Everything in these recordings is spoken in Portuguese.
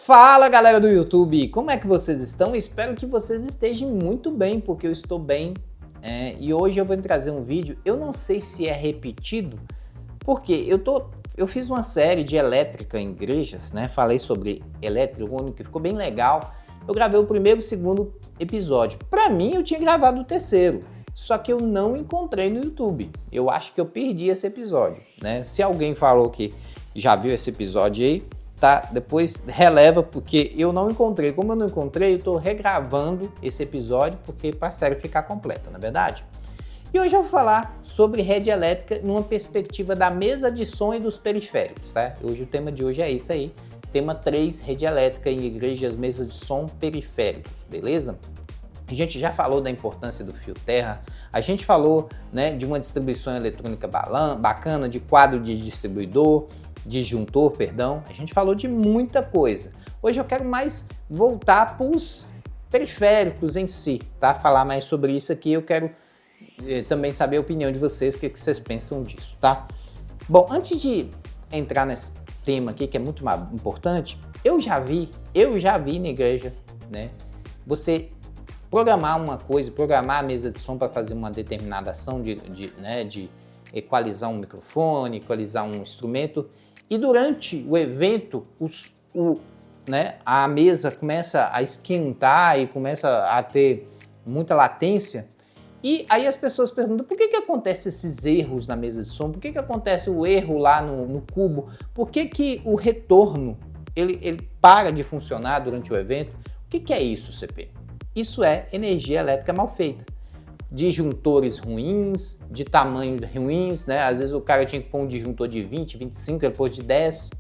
Fala galera do YouTube, como é que vocês estão? Espero que vocês estejam muito bem, porque eu estou bem. E hoje eu vou trazer um vídeo, eu não sei se é repetido, porque eu fiz uma série de elétrica em igrejas, né? Falei sobre eletrônica, ficou bem legal. Eu gravei o primeiro e o segundo episódio. Para mim eu tinha gravado o terceiro, só que eu não encontrei no YouTube. Eu acho que eu perdi esse episódio, né? Se alguém falou que já viu esse episódio aí, tá? Depois releva, porque eu não encontrei. Como eu não encontrei, eu tô regravando esse episódio porque para a série ficar completa, não é verdade? E hoje eu vou falar sobre rede elétrica numa perspectiva da mesa de som e dos periféricos, tá? Hoje o tema de hoje é isso aí. Tema 3, rede elétrica em igrejas, mesas de som, periféricos, beleza? A gente já falou da importância do fio terra, a gente falou, né, de uma distribuição eletrônica bacana, de quadro de distribuidor, disjuntor, perdão. A gente falou de muita coisa. Hoje eu quero mais voltar para os periféricos em si, tá? Falar mais sobre isso aqui. Eu quero também saber a opinião de vocês, o que vocês pensam disso, tá? Bom, antes de entrar nesse tema aqui, que é muito mais importante, eu já vi na igreja, né, você programar uma coisa, programar a mesa de som para fazer uma determinada ação de equalizar um microfone, equalizar um instrumento, e durante o evento a mesa começa a esquentar e começa a ter muita latência, e aí as pessoas perguntam por que acontece esses erros na mesa de som, por que acontece o erro lá no cubo, por que o retorno ele para de funcionar durante o evento. O que é isso, CP? Isso é energia elétrica mal feita. Disjuntores ruins, de tamanho ruins, né? Às vezes o cara tinha que pôr um disjuntor de 20, 25, depois de 10,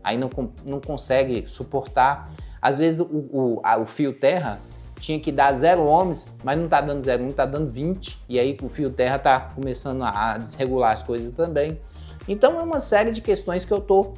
aí não consegue suportar. Às vezes o fio terra tinha que dar 0 ohms, mas não está dando 0, não está dando 20, e aí o fio terra está começando a desregular as coisas também. Então é uma série de questões que eu estou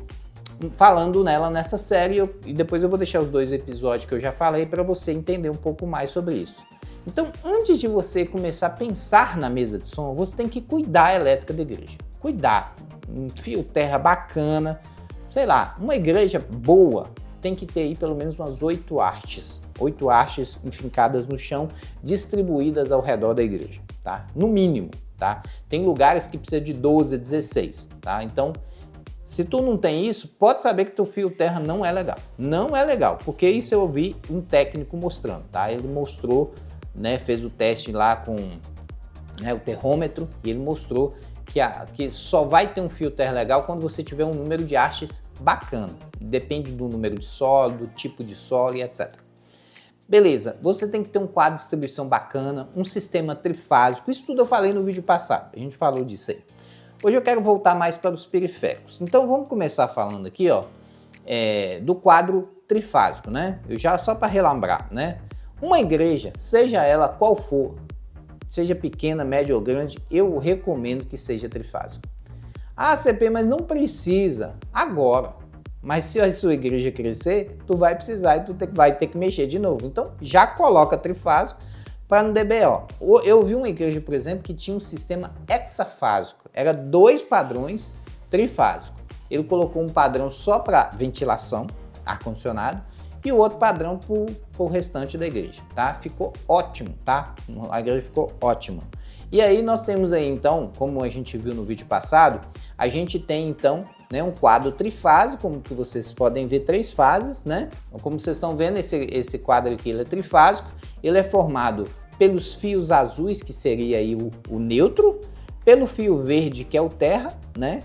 falando nessa série, e depois eu vou deixar os 2 episódios que eu já falei para você entender um pouco mais sobre isso. Então, antes de você começar a pensar na mesa de som, você tem que cuidar da elétrica da igreja. Cuidar. Um fio terra bacana, sei lá, uma igreja boa tem que ter aí pelo menos umas 8 hastes. 8 hastes enfincadas no chão, distribuídas ao redor da igreja, tá? No mínimo, tá? Tem lugares que precisa de 12, 16, tá? Então, se tu não tem isso, pode saber que teu fio terra não é legal. Não é legal, porque isso eu ouvi um técnico mostrando, tá? Ele mostrou, né, fez o teste lá com, né, o termômetro, e ele mostrou que só vai ter um fio terra legal quando você tiver um número de hastes bacana. Depende do número de solo, do tipo de solo e etc. Beleza, você tem que ter um quadro de distribuição bacana, um sistema trifásico. Isso tudo eu falei no vídeo passado, a gente falou disso aí. Hoje eu quero voltar mais para os periféricos. Então vamos começar falando aqui, ó, do quadro trifásico, né? Só para relembrar, né? Uma igreja, seja ela qual for, seja pequena, média ou grande, eu recomendo que seja trifásico. Ah, CP, mas não precisa agora. Mas se a sua igreja crescer, tu vai precisar e tu vai ter que mexer de novo. Então já coloca trifásico para no DBO. Eu vi uma igreja, por exemplo, que tinha um sistema hexafásico. Era 2 padrões trifásicos. Ele colocou um padrão só para ventilação, ar-condicionado, e o outro padrão para o restante da igreja, tá? Ficou ótimo, tá? A igreja ficou ótima. E aí nós temos aí, então, como a gente viu no vídeo passado, a gente tem, então, né, um quadro trifásico, como que vocês podem ver, 3 fases, né? Como vocês estão vendo, esse quadro aqui, ele é trifásico, ele é formado pelos fios azuis, que seria aí o neutro, pelo fio verde, que é o terra, né?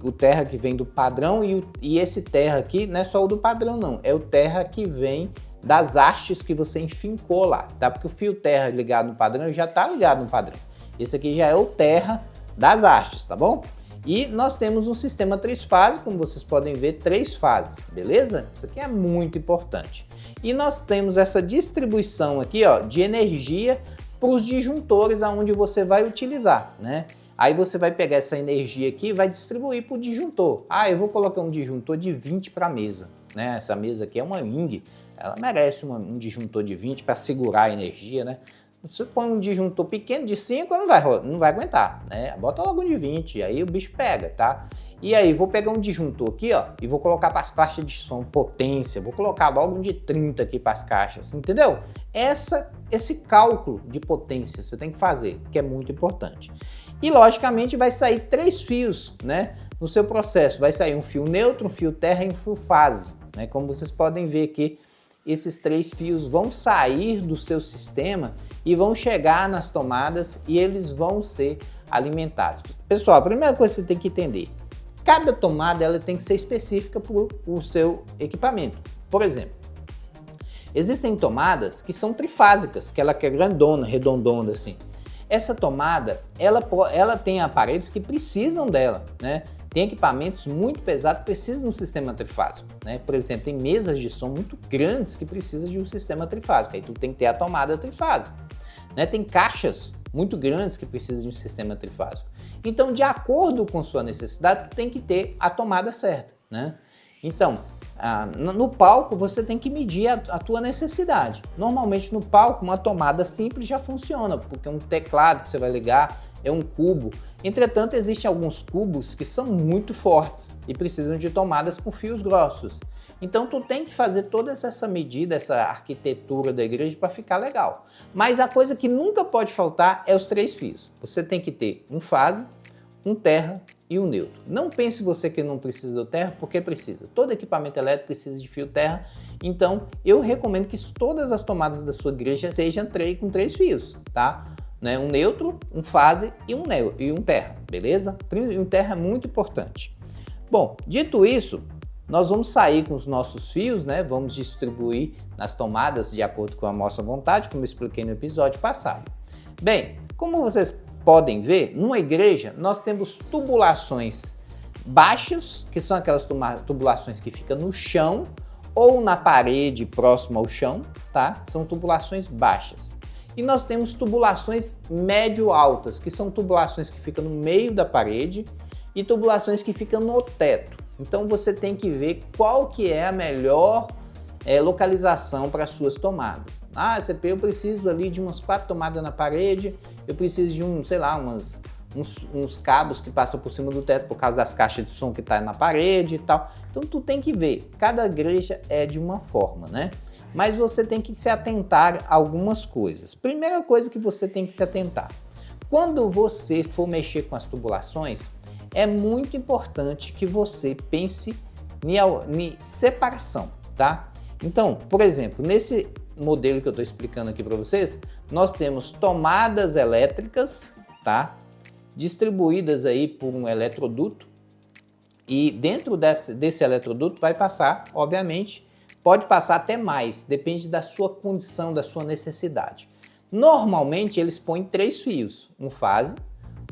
O terra que vem do padrão, e esse terra aqui não é só o do padrão, não. É o terra que vem das hastes que você enfincou lá, tá? Porque o fio terra ligado no padrão já está ligado no padrão. Esse aqui já é o terra das hastes, tá bom? E nós temos um sistema trisfásico, como vocês podem ver, 3 fases, beleza? Isso aqui é muito importante. E nós temos essa distribuição aqui, ó, de energia para os disjuntores aonde você vai utilizar, né? Aí você vai pegar essa energia aqui e vai distribuir para o disjuntor. Ah, eu vou colocar um disjuntor de 20 para a mesa, né? Essa mesa aqui é uma Wing, ela merece um disjuntor de 20 para segurar a energia, né? Você põe um disjuntor pequeno de 5, não vai aguentar, né? Bota logo um de 20, aí o bicho pega, tá? E aí, vou pegar um disjuntor aqui, ó, e vou colocar para as caixas de som potência, vou colocar logo um de 30 aqui para as caixas, entendeu? Esse cálculo de potência você tem que fazer, que é muito importante. E, logicamente, vai sair 3 fios, né, no seu processo. Vai sair um fio neutro, um fio terra e um fio fase, né? Como vocês podem ver aqui, esses 3 fios vão sair do seu sistema e vão chegar nas tomadas e eles vão ser alimentados. Pessoal, a primeira coisa que você tem que entender, cada tomada ela tem que ser específica para o seu equipamento. Por exemplo, existem tomadas que são trifásicas, que ela é grandona, redondona assim. Essa tomada, ela tem aparelhos que precisam dela, né? Tem equipamentos muito pesados que precisam de um sistema trifásico, né? Por exemplo, tem mesas de som muito grandes que precisam de um sistema trifásico, aí tu tem que ter a tomada trifásica, né? Tem caixas muito grandes que precisam de um sistema trifásico. Então, de acordo com sua necessidade, tu tem que ter a tomada certa, né? Então, no palco você tem que medir a tua necessidade. Normalmente no palco uma tomada simples já funciona, porque um teclado que você vai ligar é um cubo. Entretanto, existem alguns cubos que são muito fortes e precisam de tomadas com fios grossos. Então tu tem que fazer toda essa medida, essa arquitetura da igreja para ficar legal. Mas a coisa que nunca pode faltar é os 3 fios. Você tem que ter um fase, um terra e um neutro. Não pense você que não precisa do terra, porque precisa. Todo equipamento elétrico precisa de fio terra. Então eu recomendo que todas as tomadas da sua igreja sejam com 3 fios, tá? Né? Um neutro, um fase e um terra, beleza? Um terra é muito importante. Bom, dito isso, nós vamos sair com os nossos fios, né? Vamos distribuir nas tomadas de acordo com a nossa vontade, como eu expliquei no episódio passado. Bem, como vocês podem ver, numa igreja nós temos tubulações baixas, que são aquelas tubulações que ficam no chão ou na parede próxima ao chão, tá? São tubulações baixas. E nós temos tubulações médio-altas, que são tubulações que ficam no meio da parede e tubulações que ficam no teto. Então você tem que ver qual que é a melhor localização para as suas tomadas. Ah, CP, eu preciso ali de umas 4 tomadas na parede, eu preciso de sei lá, uns cabos que passam por cima do teto por causa das caixas de som que está na parede e tal. Então tu tem que ver, cada igreja é de uma forma, né? Mas você tem que se atentar a algumas coisas. Primeira coisa que você tem que se atentar, quando você for mexer com as tubulações, é muito importante que você pense em separação, tá? Então, por exemplo, nesse modelo que eu estou explicando aqui para vocês, nós temos tomadas elétricas, tá? Distribuídas aí por um eletroduto e dentro desse eletroduto vai passar, obviamente, pode passar até mais, depende da sua condição, da sua necessidade. Normalmente eles põem 3 fios, um fase,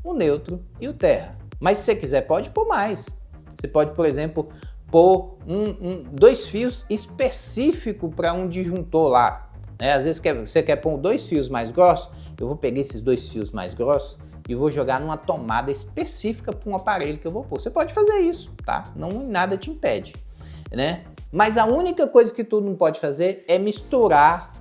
um neutro e o terra. Mas se você quiser pode pôr mais. Você pode, por exemplo, pôr 2 fios específicos para um disjuntor lá, né? Às vezes você quer pôr 2 fios mais grossos, eu vou pegar esses 2 fios mais grossos e vou jogar numa tomada específica para um aparelho que eu vou pôr. Você pode fazer isso, tá? Não, nada te impede, né? Mas a única coisa que tu não pode fazer é misturar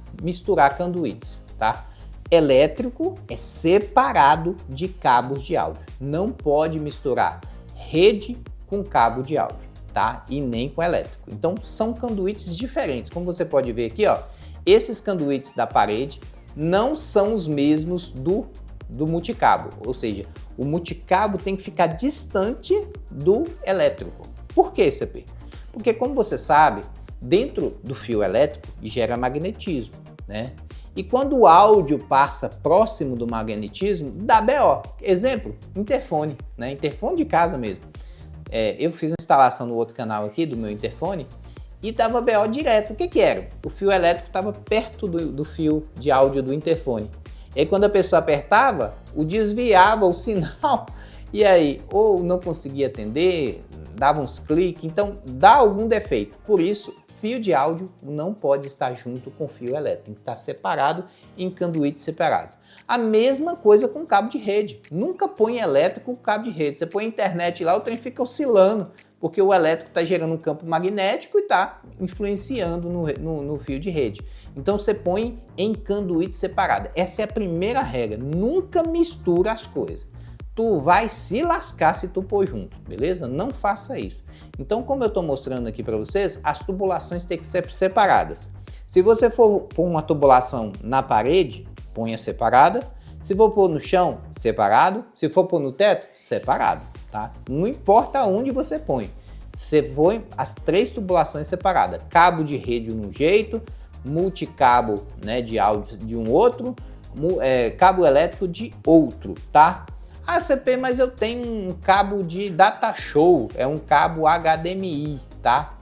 conduítes, tá? Elétrico é separado de cabos de áudio. Não pode misturar rede com cabo de áudio, tá? E nem com elétrico. Então são conduítes diferentes. Como você pode ver aqui, ó, esses conduítes da parede não são os mesmos do multicabo. Ou seja, o multicabo tem que ficar distante do elétrico. Por quê, CP? Porque, como você sabe, dentro do fio elétrico gera magnetismo, né? E quando o áudio passa próximo do magnetismo, dá BO. Exemplo, interfone, né? Interfone de casa mesmo. Eu fiz uma instalação no outro canal aqui do meu interfone e dava BO direto. O que era? O fio elétrico estava perto do fio de áudio do interfone. E aí, quando a pessoa apertava, desviava o sinal e aí ou não conseguia atender, dava uns cliques, então dá algum defeito. Por isso, fio de áudio não pode estar junto com fio elétrico, tem que estar separado em conduítes separados. A mesma coisa com cabo de rede. Nunca põe elétrico com cabo de rede. Você põe internet lá, o trem fica oscilando, porque o elétrico está gerando um campo magnético e está influenciando no fio de rede. Então você põe em conduíte separada. Essa é a primeira regra. Nunca mistura as coisas. tu vai se lascar se tu pôr junto, beleza? Não faça isso. Então, como eu estou mostrando aqui para vocês, as tubulações têm que ser separadas. Se você for pôr uma tubulação na parede, ponha separada. Se for pôr no chão, separado. Se for pôr no teto, separado, tá? Não importa onde você põe. Você põe as 3 tubulações separadas. Cabo de rede de um jeito, multicabo, né, de áudio de um outro, cabo elétrico de outro, tá? Ah, CP, mas eu tenho um cabo de data show, é um cabo HDMI, tá?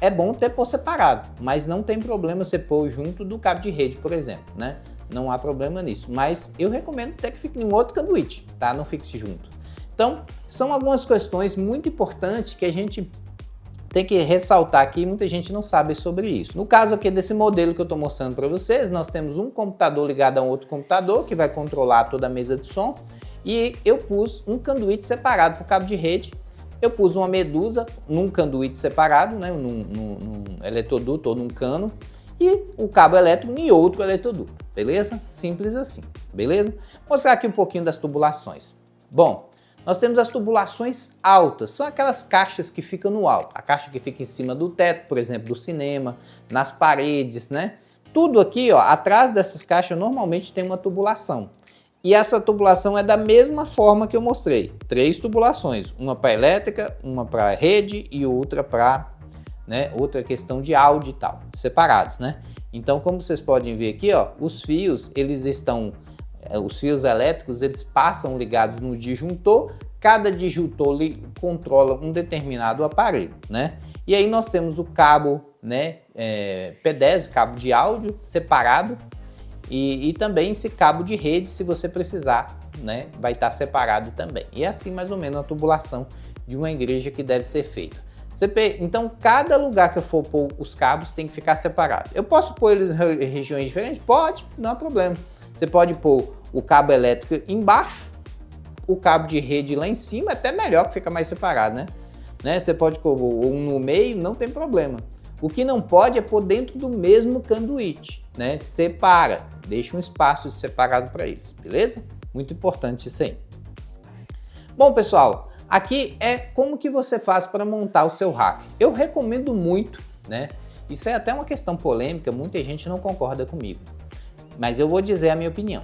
É bom ter por separado, mas não tem problema você pôr junto do cabo de rede, por exemplo, né? Não há problema nisso, mas eu recomendo até que fique em um outro conduíte, tá? Não fixe junto. Então, são algumas questões muito importantes que a gente tem que ressaltar aqui, muita gente não sabe sobre isso. No caso aqui desse modelo que eu estou mostrando para vocês, nós temos um computador ligado a um outro computador que vai controlar toda a mesa de som e eu pus um conduíte separado para o cabo de rede. Eu pus uma medusa num conduíte separado, né, num eletroduto ou num cano, e o cabo elétrico em outro eletroduto, beleza? Simples assim, beleza? Vou mostrar aqui um pouquinho das tubulações. Bom, nós temos as tubulações altas, são aquelas caixas que ficam no alto, a caixa que fica em cima do teto, por exemplo, do cinema, nas paredes, né? Tudo aqui, ó, atrás dessas caixas normalmente tem uma tubulação. E essa tubulação é da mesma forma que eu mostrei. 3 tubulações, uma para elétrica, uma para rede e outra para, né, outra questão de áudio e tal, separados, né? Então, como vocês podem ver aqui, ó, os fios, os fios elétricos, eles passam ligados no disjuntor, cada disjuntor controla um determinado aparelho, né? E aí nós temos o cabo, né, P10, cabo de áudio separado, e também esse cabo de rede, se você precisar, né, vai estar separado também. E assim mais ou menos a tubulação de uma igreja que deve ser feita. Então, cada lugar que eu for pôr os cabos tem que ficar separado. Eu posso pôr eles em regiões diferentes? Pode, não há problema. Você pode pôr o cabo elétrico embaixo, o cabo de rede lá em cima, até melhor, que fica mais separado, né? Você pode pôr um no meio, não tem problema. O que não pode é pôr dentro do mesmo conduíte, né? Separa, deixa um espaço separado para eles, beleza? Muito importante isso aí. Bom, pessoal, aqui é como que você faz para montar o seu rack. Eu recomendo muito, né? Isso é até uma questão polêmica, muita gente não concorda comigo. Mas eu vou dizer a minha opinião.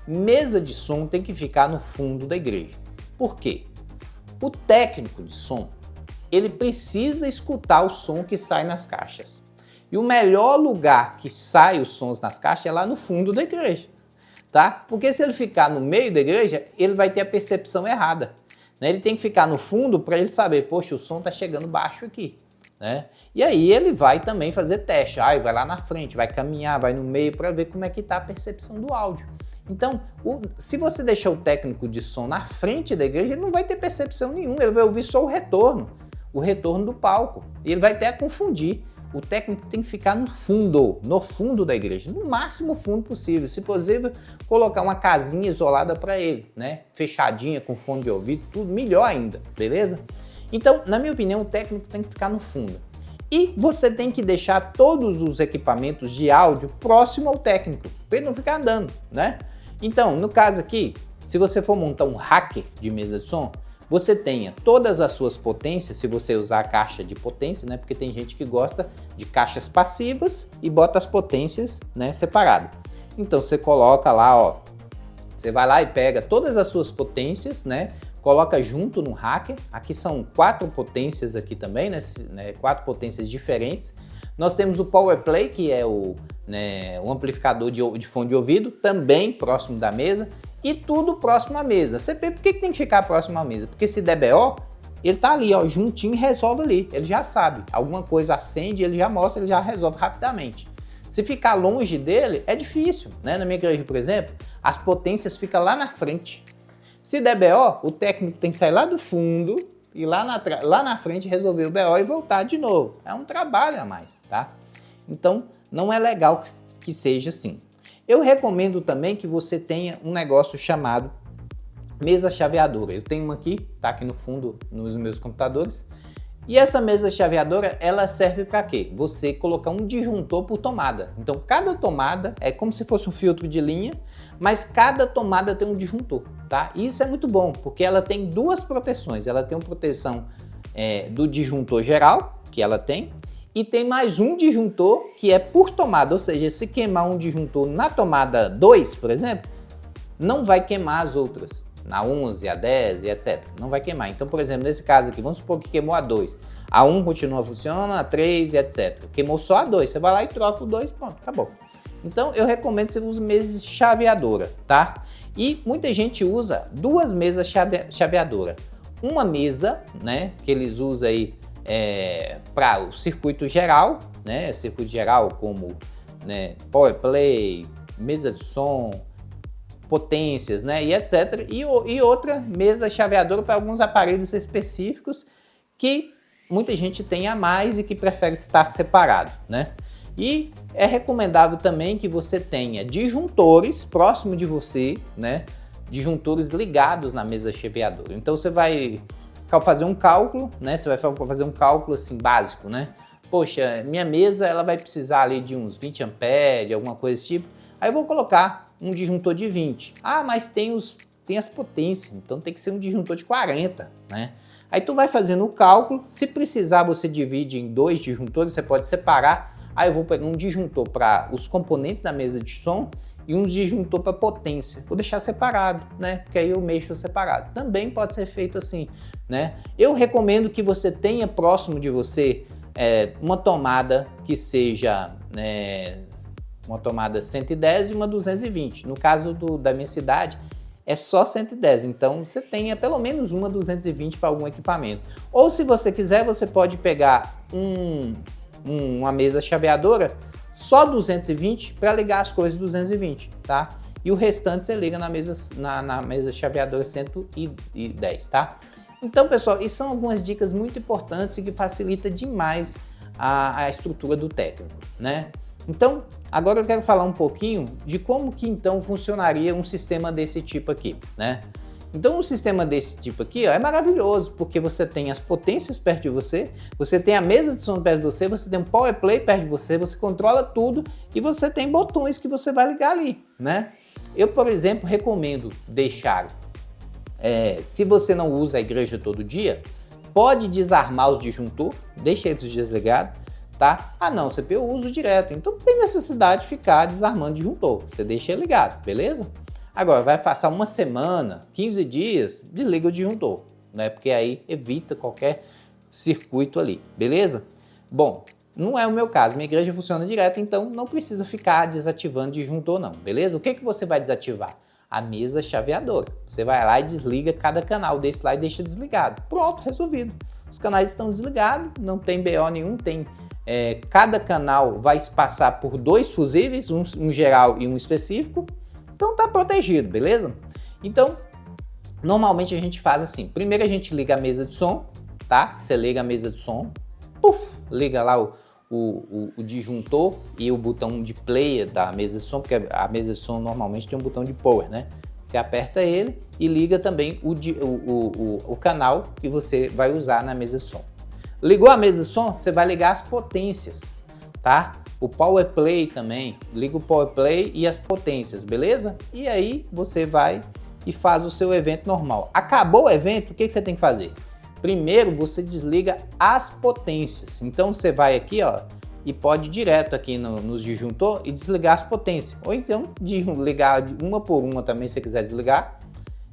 Mesa de som tem que ficar no fundo da igreja. Por quê? O técnico de som, ele precisa escutar o som que sai nas caixas. E o melhor lugar que sai os sons nas caixas é lá no fundo da igreja, tá? Porque se ele ficar no meio da igreja, ele vai ter a percepção errada, né? Ele tem que ficar no fundo para ele saber, poxa, o som tá chegando baixo aqui, né? E aí ele vai também fazer teste, vai lá na frente, vai caminhar, vai no meio para ver como é que tá a percepção do áudio. Então, se você deixar o técnico de som na frente da igreja, ele não vai ter percepção nenhuma, ele vai ouvir só o retorno do palco, e ele vai até confundir. O técnico tem que ficar no fundo da igreja, no máximo fundo possível, se possível colocar uma casinha isolada para ele, né, fechadinha com fone de ouvido, tudo melhor ainda, beleza? Então, na minha opinião, o técnico tem que ficar no fundo. E você tem que deixar todos os equipamentos de áudio próximo ao técnico, para ele não ficar andando, né? Então, no caso aqui, se você for montar um rack de mesa de som, você tenha todas as suas potências, se você usar a caixa de potência, né? Porque tem gente que gosta de caixas passivas e bota as potências, né, separadas. Então você coloca lá, ó, você vai lá e pega todas as suas potências, né? Coloca junto no rack. Aqui são 4 potências aqui também, né? 4 potências diferentes. Nós temos o Power Play, que é o amplificador de fone de ouvido, também próximo da mesa. E tudo próximo à mesa. Por que tem que ficar próximo à mesa? Porque se der BO, ele tá ali, ó, juntinho e resolve ali. Ele já sabe. Alguma coisa acende, ele já mostra, ele já resolve rapidamente. Se ficar longe dele, é difícil, né? Na minha igreja, por exemplo, as potências ficam lá na frente. Se der BO, o técnico tem que sair lá do fundo e lá na frente resolver o BO e voltar de novo. É um trabalho a mais, tá? Então, não é legal que seja assim. Eu recomendo também que você tenha um negócio chamado mesa chaveadora. Eu tenho uma aqui, tá aqui no fundo nos meus computadores. E essa mesa chaveadora, ela serve para quê? Você colocar um disjuntor por tomada. Então, cada tomada é como se fosse um filtro de linha, mas cada tomada tem um disjuntor, tá? E isso é muito bom, porque ela tem duas proteções. Ela tem uma proteção do disjuntor geral, que ela tem, e tem mais um disjuntor que é por tomada, ou seja, se queimar um disjuntor na tomada 2, por exemplo, não vai queimar as outras. Na 11, a 10 e etc. Não vai queimar. Então, por exemplo, nesse caso aqui, vamos supor que queimou a 2. A 1 continua funcionando, a 3 e etc. Queimou só a 2. Você vai lá e troca o 2, pronto, acabou. Então, eu recomendo que você use mesas chaveadora, tá? E muita gente usa duas mesas chaveadora. Uma mesa, né, que eles usam aí para o circuito geral, né? Circuito geral como, né, Power Play, mesa de som, potências, né, e etc. E outra mesa chaveadora para alguns aparelhos específicos que muita gente tem a mais e que prefere estar separado, né? E é recomendável também que você tenha disjuntores próximo de você, né? Disjuntores ligados na mesa chaveadora. Então você vai fazer um cálculo, né? Você vai fazer um cálculo assim básico, né? Poxa, minha mesa ela vai precisar ali de uns 20 amperes, alguma coisa desse tipo. Aí eu vou colocar um disjuntor de 20. Ah, mas tem as potências, então tem que ser um disjuntor de 40, né? Aí tu vai fazendo o cálculo, se precisar você divide em dois disjuntores, você pode separar. Aí eu vou pegar um disjuntor para os componentes da mesa de som e um disjuntor para potência. Vou deixar separado, né? Porque aí eu mexo separado. Também pode ser feito assim, né? Eu recomendo que você tenha próximo de você uma tomada que seja uma tomada 110 e uma 220. No caso da minha cidade, é só 110. Então, você tenha pelo menos uma 220 para algum equipamento. Ou, se você quiser, você pode pegar uma mesa chaveadora só 220 para ligar as coisas 220, tá? E o restante você liga na mesa chaveadora 110, tá? Então, pessoal, isso são algumas dicas muito importantes e que facilita demais a estrutura do técnico, né? Então, agora eu quero falar um pouquinho de como que então funcionaria um sistema desse tipo aqui, né? Então, um sistema desse tipo aqui é maravilhoso, porque você tem as potências perto de você, você tem a mesa de som perto de você tem um Power Play perto de você controla tudo e você tem botões que você vai ligar ali, né? Eu, por exemplo, recomendo deixar, se você não usa a igreja todo dia, pode desarmar os disjuntor, deixa eles desligados, tá? Ah não, CPU eu uso direto, então não tem necessidade de ficar desarmando o disjuntor, você deixa ele ligado, beleza? Agora, vai passar uma semana, 15 dias, desliga o disjuntor, né? Porque aí evita qualquer circuito ali, beleza? Bom, não é o meu caso, minha igreja funciona direto, então não precisa ficar desativando disjuntor não, beleza? O que que você vai desativar? A mesa chaveadora. Você vai lá e desliga cada canal desse lá e deixa desligado. Pronto, resolvido. Os canais estão desligados, não tem BO nenhum, cada canal vai se passar por dois fusíveis, um geral e um específico, então tá protegido, beleza? Então, normalmente a gente faz assim, primeiro a gente liga a mesa de som, tá? Você liga a mesa de som, puf, liga lá o disjuntor e o botão de play da mesa de som, porque a mesa de som normalmente tem um botão de power, né? Você aperta ele e liga também o canal que você vai usar na mesa de som. Ligou a mesa de som, você vai ligar as potências, tá? O Power Play também, liga o Power Play e as potências, beleza? E aí você vai e faz o seu evento normal. Acabou o evento, o que você tem que fazer? Primeiro você desliga as potências. Então você vai aqui, ó, e pode ir direto aqui nos disjuntor e desligar as potências. Ou então desligar uma por uma também, se você quiser desligar.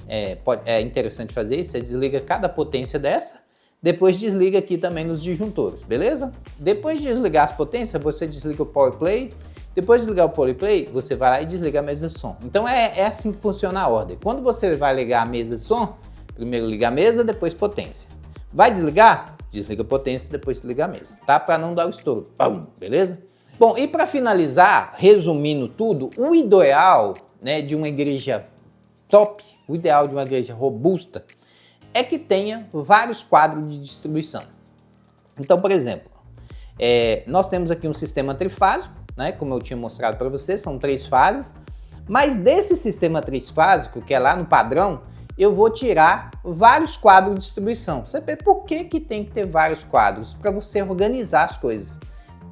É interessante fazer isso, você desliga cada potência dessa. Depois desliga aqui também nos disjuntores, beleza? Depois de desligar as potências, você desliga o Power Play. Depois de desligar o Power Play, você vai lá e desliga a mesa de som. Então é assim que funciona a ordem. Quando você vai ligar a mesa de som, primeiro liga a mesa, depois potência. Vai desligar? Desliga a potência, depois desliga a mesa, tá? Para não dar o estouro, pum, beleza? Bom, e para finalizar, resumindo tudo, o ideal, né, de uma igreja top, o ideal de uma igreja robusta, é que tenha vários quadros de distribuição. Então, por exemplo, nós temos aqui um sistema trifásico, né, como eu tinha mostrado para vocês, são 3 fases, mas desse sistema trifásico, que é lá no padrão, eu vou tirar vários quadros de distribuição. Você vê por que tem que ter vários quadros? Para você organizar as coisas.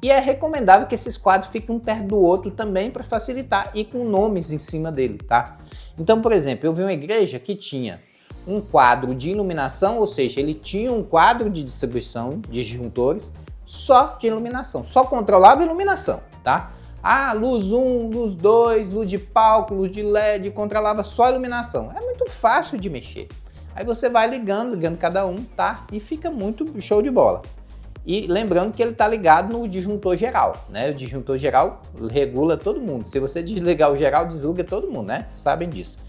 E é recomendável que esses quadros fiquem um perto do outro também para facilitar e com nomes em cima dele, tá? Então, por exemplo, eu vi uma igreja que tinha um quadro de iluminação, ou seja, ele tinha um quadro de distribuição de disjuntores só de iluminação, só controlava a iluminação, tá? Ah, luz 1, luz 2, luz de palco, luz de LED, controlava só a iluminação. É muito fácil de mexer. Aí você vai ligando cada um, tá? E fica muito show de bola. E lembrando que ele está ligado no disjuntor geral, né? O disjuntor geral regula todo mundo. Se você desligar o geral, desliga todo mundo, né? Vocês sabem disso.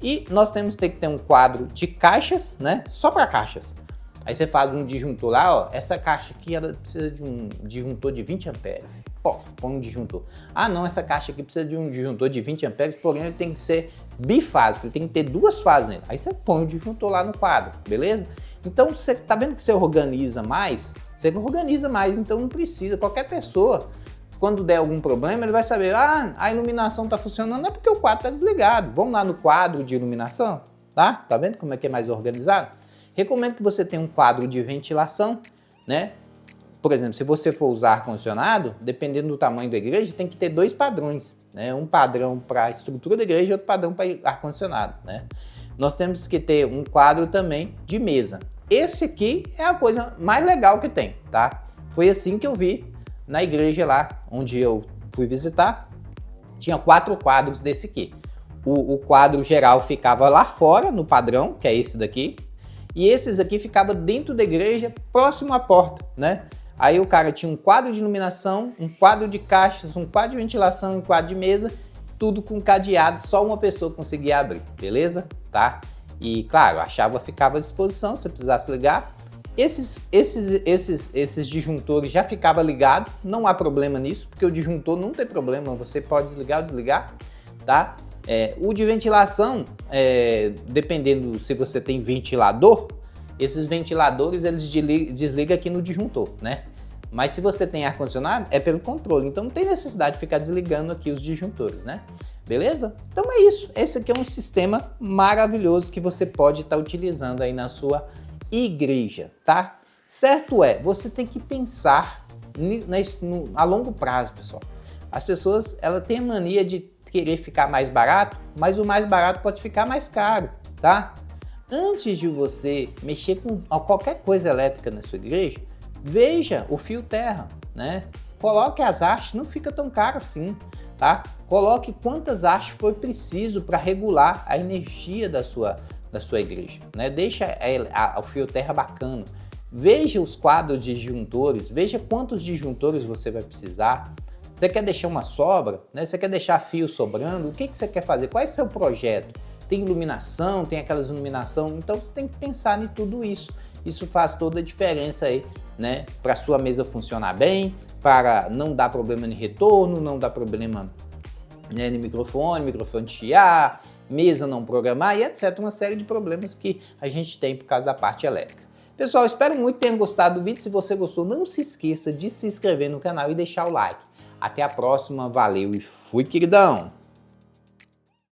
E nós temos que ter um quadro de caixas, né? Só para caixas. Aí você faz um disjuntor lá, ó. Essa caixa aqui ela precisa de um disjuntor de 20 amperes. Pof, põe um disjuntor. Ah, não, essa caixa aqui precisa de um disjuntor de 20 amperes, porém ele tem que ser bifásico, ele tem que ter duas fases nele. Aí você põe o disjuntor lá no quadro, beleza? Então você tá vendo que você organiza mais? Você organiza mais, então não precisa. Qualquer pessoa, quando der algum problema, ele vai saber, ah, a iluminação está funcionando, não é porque o quadro está desligado. Vamos lá no quadro de iluminação, tá? Tá vendo como é que é mais organizado? Recomendo que você tenha um quadro de ventilação, né? Por exemplo, se você for usar ar-condicionado, dependendo do tamanho da igreja, tem que ter dois padrões, né? Um padrão para a estrutura da igreja e outro padrão para ar-condicionado, né? Nós temos que ter um quadro também de mesa. Esse aqui é a coisa mais legal que tem, tá? Foi assim que eu vi na igreja lá, onde eu fui visitar. Tinha 4 quadros desse aqui. O quadro geral ficava lá fora, no padrão, que é esse daqui. E esses aqui ficavam dentro da igreja, próximo à porta, né? Aí o cara tinha um quadro de iluminação, um quadro de caixas, um quadro de ventilação, um quadro de mesa, tudo com cadeado, só uma pessoa conseguia abrir, beleza? Tá? E claro, a chave ficava à disposição se precisasse ligar. Esses disjuntores já ficavam ligados, não há problema nisso, porque o disjuntor não tem problema, você pode desligar ou desligar, tá? O de ventilação, dependendo se você tem ventilador, esses ventiladores eles desligam aqui no disjuntor, né? Mas se você tem ar-condicionado, é pelo controle, então não tem necessidade de ficar desligando aqui os disjuntores, né? Beleza? Então é isso, esse aqui é um sistema maravilhoso que você pode estar utilizando aí na sua igreja, tá? Certo você tem que pensar a longo prazo, pessoal. As pessoas, elas têm a mania de querer ficar mais barato, mas o mais barato pode ficar mais caro, tá? Antes de você mexer com qualquer coisa elétrica na sua igreja, veja o fio terra, né? Coloque as hastes, não fica tão caro assim, tá? Coloque quantas hastes for preciso para regular a energia da sua igreja, né? Deixa o fio terra bacana. Veja os quadros de disjuntores, veja quantos disjuntores você vai precisar. Você quer deixar uma sobra, né? Você quer deixar fio sobrando? O que você quer fazer? Qual é o seu projeto? Tem iluminação, tem aquelas iluminação, então você tem que pensar em tudo isso. Isso faz toda a diferença aí, né? Para sua mesa funcionar bem, para não dar problema de retorno, não dar problema, né, no microfone chiar, mesa não programar e etc. Uma série de problemas que a gente tem por causa da parte elétrica. Pessoal, espero muito que tenham gostado do vídeo. Se você gostou, não se esqueça de se inscrever no canal e deixar o like. Até a próxima, valeu e fui, queridão!